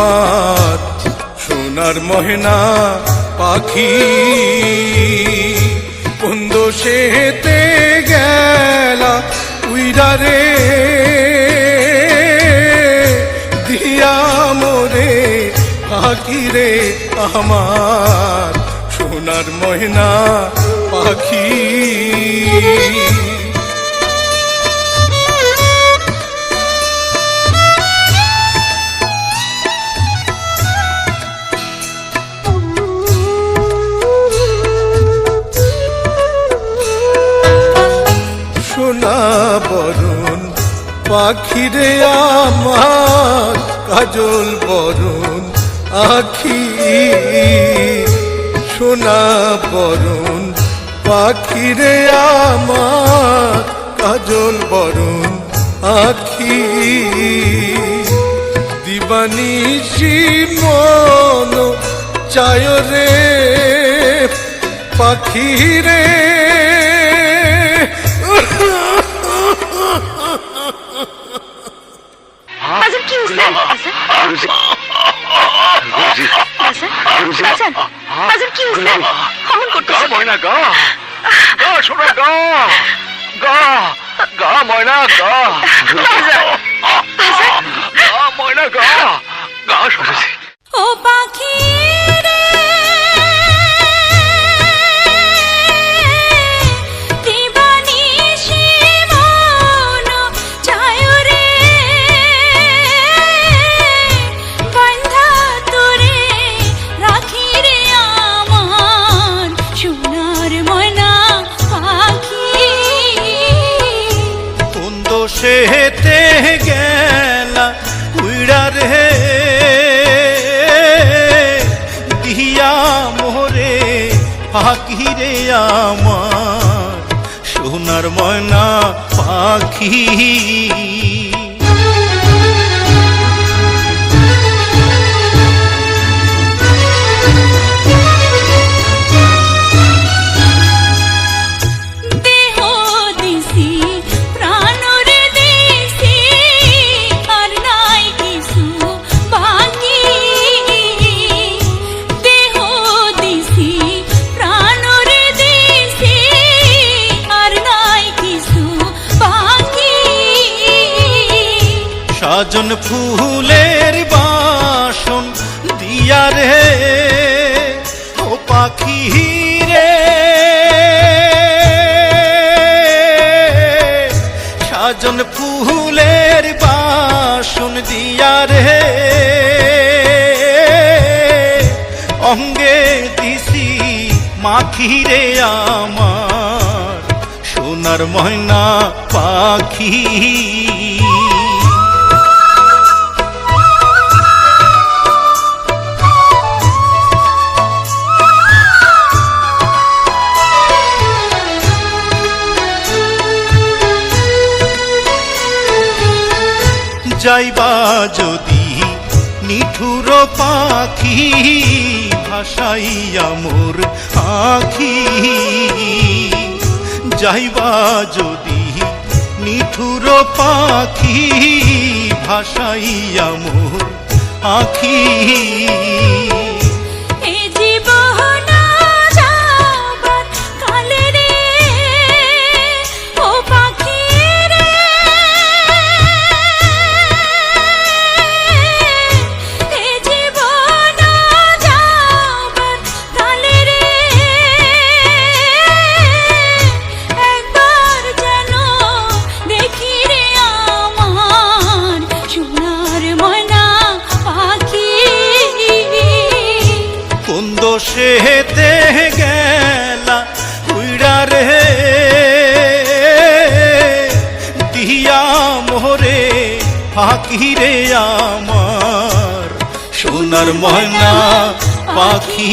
আমার সোনার ময়না পাখি কোন দোষেতে গেলা উইরা রে দিয়া মোরে পাখি রে আমার সোনার ময়না পাখি সোনা বরণ পাখি রে আমার কাজল বরণ আখি সোনা বরণ পাখি রে আমার কাজল বরণ আখি দিবানিশি মন চায় রে পাখি রে ময়না গা গা শোনা গা গা গা ময়না গা ময়না গা গা শোনা ও পাখি সেতে গেলা উইড়া রে দিয়া মোরে পাখি রে আমার সোনার ময়না পাখি সাজন ফুলের বাসন দিয়া রে ও পাখি রে সাজন ফুলের বাসন দিয়া রে অঙ্গে দিছি মাখি রে আমার সোনার ময়না পাখি যাইবা যদি নিঠুর পাখি ভাসাইয়া মোর আখি যাইবা যদি নিঠুর পাখি ভাসাইয়া মোর আখি সেতে গেলা উইড়া রে দিয়া মোরে পাখি রে আমার সোনার ময়না পাখি।